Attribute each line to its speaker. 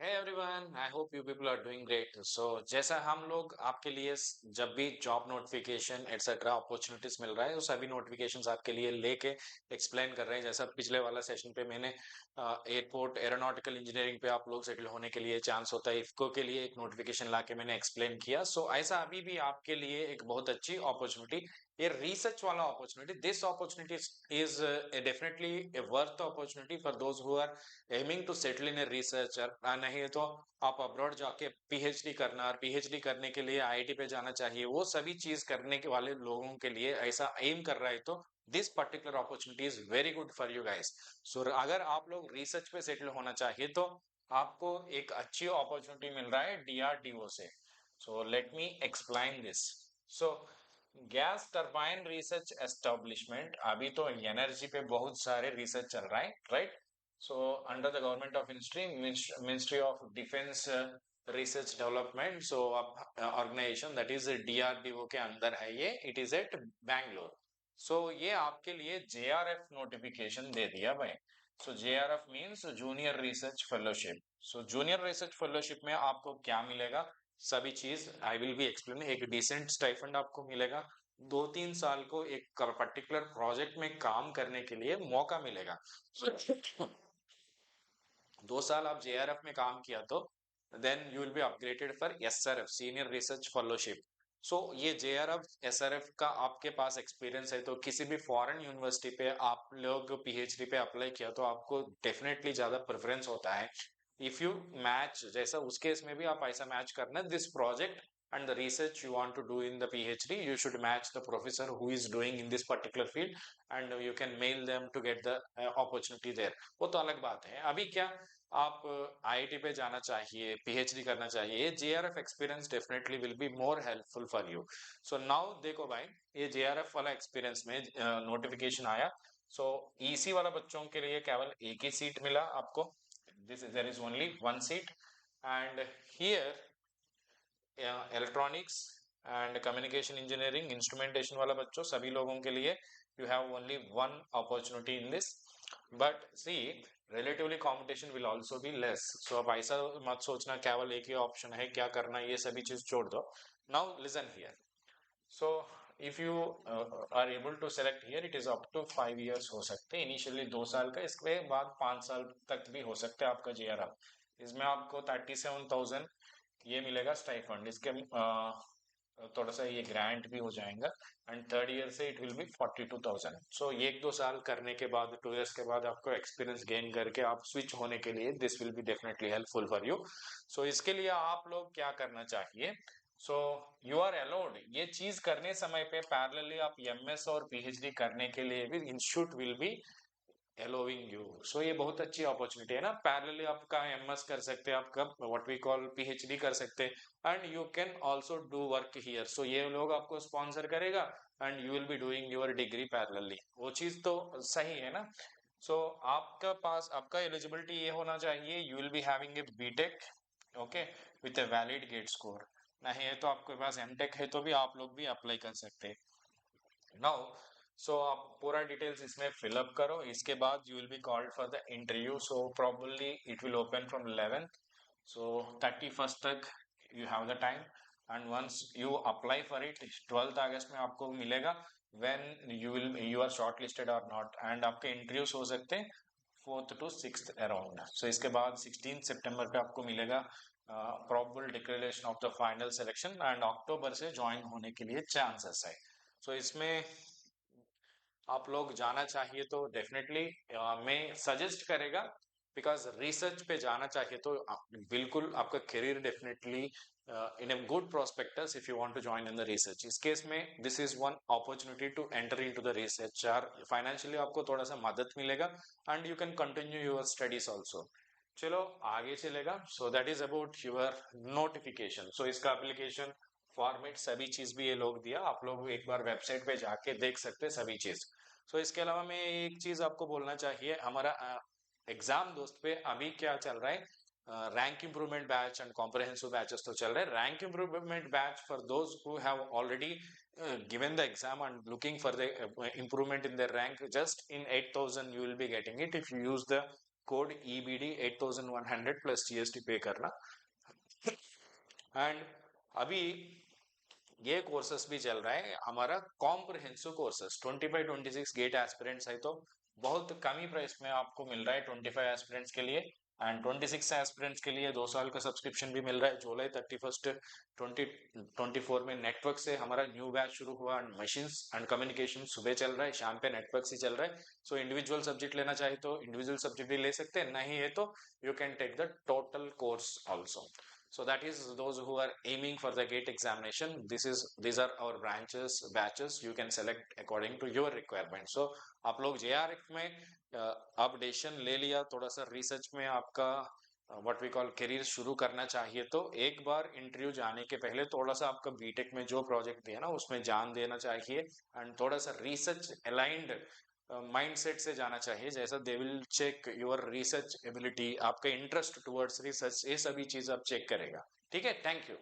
Speaker 1: Hey everyone, I hope you people are doing great. So जैसा हम लोग आपके लिए जब भी जॉब नोटिफिकेशन एटसेट्रा अपॉर्चुनिटीज मिल रहा है तो सभी नोटिफिकेशंस आपके लिए लेके एक्सप्लेन कर रहे हैं। जैसा पिछले वाला सेशन पे मैंने एयरपोर्ट एरोनॉटिकल इंजीनियरिंग पे आप लोग सेटल होने के लिए चांस होता है इफको के लिए एक नोटिफिकेशन लाके मैंने एक्सप्लेन किया। सो ऐसा अभी भी आपके लिए एक बहुत अच्छी अपॉर्चुनिटी, ये रिसर्च वाला opportunity, this opportunity is definitely a worth opportunity for those who are aiming to settle in a researcher. नहीं है तो आप अब्रॉड जाके पीएचडी करना, और पीएचडी करने के लिए आईआईटी पे जाना चाहिए, वो सभी चीज करने के वाले लोगों के लिए ऐसा एम कर रहा है तो this particular opportunity is very good for you guys. So अगर आप लोग रिसर्च पे सेटल होना चाहिए तो आपको एक अच्छी अपॉर्चुनिटी मिल रहा है डीआरडीओ से। So let me explain this. So gas turbine research establishment, अभी तो एनर्जी पे बहुत सारे रिसर्च चल रहा है, right? So under the government of Ministry of Defense Research Development, so organization that is DRDO के अंदर है ये, it is at Bangalore. So ये आपके लिए JRF नोटिफिकेशन दे दिया भाई। So JRF means Junior Research Fellowship. So Junior Research Fellowship में आपको क्या मिलेगा, सभी चीज आई विल बी एक्सप्लेन। एक डिसेंट स्टाइफंड आपको मिलेगा, 2-3 साल को एक पर्टिकुलर प्रोजेक्ट में काम करने के लिए मौका मिलेगा। 2 साल आप जेआरएफ में काम किया तो then you will be upgraded for SRF, senior research fellowship. So ये जेआरएफ एसआरएफ का आपके पास एक्सपीरियंस है तो किसी भी फॉरेन यूनिवर्सिटी पे आप लोग पीएचडी पे अप्लाई किया तो आपको डेफिनेटली ज्यादा प्रेफरेंस होता है। इफ यू मैच, जैसा उस केस में भी आप ऐसा मैच करना, this project and the research you want to do in the PhD, you should match the professor who is doing in this particular field, and you can mail them to get the opportunity there। वो तो अलग बात है। अभी क्या आप IIT पे जाना चाहिए, पीएचडी करना चाहिए, JRF experience definitely will be more helpful for you. So now देखो भाई, ये जेआरएफ वाला एक्सपीरियंस में नोटिफिकेशन आया। सो ईसी वाला बच्चों के लिए केवल एक ही सीट मिला आपको, this there is only one seat. And here electronics and communication engineering instrumentation वाला बच्चों सभी लोगों के लिए you have only one opportunity in this. But see, relatively competition will also be less. So अब ऐसा मत सोचना केवल एक ही ऑप्शन है, क्या करना, ये सभी चीज छोड़ दो। Now listen here. So if you are able to select here, it is up to 5 years हो सकते हैं, इनिशियली 2 साल का, इसके बाद 5 साल तक भी हो सकते हैं आपका जेआरएफ। इसमें आपको 37,000 ये मिलेगा स्टाइफंड, इसके थोड़ा सा ये ग्रांट भी हो जाएगा। एंड थर्ड ईयर से इट विल बी 42,000। सो ये 1-2 साल करने के बाद, 2 years के बाद आपको एक्सपीरियंस गेन करके आप स्विच होने के लिए this will be definitely helpful for you. So इसके लिए आप लोग क्या करना चाहिए, सो यू आर अलाउड ये चीज करने समय पे पैरेलली आप एमएस और पीएचडी करने के लिए भी institute will be allowing you. सो ये बहुत अच्छी अपॉर्चुनिटी है ना, पैरेलली आपका एमएस कर सकते हैं, आपका व्हाट वी कॉल पीएचडी कर सकते हैं, and you can also do work here. So ये लोग आपको स्पॉन्सर करेगा and you will be doing your degree parallelly, वो चीज तो सही है ना। सो आपका पास आपका एलिजिबिलिटी ये होना चाहिए, you will be having a BTech, okay, with a valid GATE score. नहीं है तो आपके पास एमटेक है तो भी आप लोग भी अप्लाई कर सकते हैं। नाउ सो आप पूरा डिटेल्स इसमें फिलअप करो, इसके बाद you will be called for the interview. So probably it will open from 11th, so 31st तक you have the time. And once you apply for it, 12th अगस्त में आपको मिलेगा when you are shortlisted और not. And आपके interviews हो सकते हैं 4th to 6th अराउंड। सो इसके बाद 16 सितंबर पे आपको मिलेगा probable declaration of the final selection, and अक्टूबर से ज्वाइन होने के लिए चांसेस है। सो इसमें आप लोग जाना चाहिए तो डेफिनेटली मैं सजेस्ट करेगा, बिकॉज रिसर्च पे जाना चाहिए तो बिल्कुल आपका career definitely in a good prospectus if you want to join in the research. इस केस में this is one opportunity to enter into the research, और फाइनेंशियली आपको थोड़ा सा मदद मिलेगा and you can continue your studies also. चलो आगे चलेगा। So that is about your notification. So इसका एप्लीकेशन फॉर्मेट सभी चीज भी ये लोग दिया, आप लोग एक बार वेबसाइट पे जाके देख सकते हैं सभी चीज। सो इसके अलावा मैं एक चीज आपको बोलना चाहिए, हमारा एग्जाम दोस्त पे अभी क्या चल रहा है, rank improvement batch and comprehensive batches तो चल रहे हैं। Rank improvement batch for those who have already given the exam and looking for the improvement in their rank, just in 8,000 you will be getting it if you use the code EBD 8100 plus GST पे करना। And अभी ये courses भी चल रहा है हमारा comprehensive courses 25-26 gate aspirants है, तो बहुत कम ही प्राइस में आपको मिल रहा है 25 एस्पिरेंट्स के लिए, एंड 26 एस्पिरेंट्स के लिए 2 साल का सब्सक्रिप्शन भी मिल रहा है। जुलाई 31 2024 में नेटवर्क से हमारा न्यू बैच शुरू हुआ, एंड मशीन्स एंड कम्युनिकेशन सुबह चल रहा है, शाम पे नेटवर्क से चल रहा है। सो इंडिविजुअल सब्जेक्ट लेना चाहे तो इंडिविजुअल सब्जेक्ट भी ले सकते हैं, नहीं है तो you can take the total course also. So that is those who are aiming for the GATE examination. These are our batches. You can select according to your requirement. So आप लोग JRF में updation ले लिया, थोड़ा सा research में आपका what we call career शुरू करना चाहिए, तो एक बार इंटरव्यू जाने के पहले थोड़ा सा आपका बीटेक में जो प्रोजेक्ट दिया ना उसमें जान देना चाहिए, एंड थोड़ा सा रिसर्च अलाइंड माइंडसेट से जाना चाहिए। जैसा they will check your research ability, आपका इंटरेस्ट टुवर्ड्स रिसर्च, ये सभी चीज आप चेक करेगा। ठीक है, थैंक यू।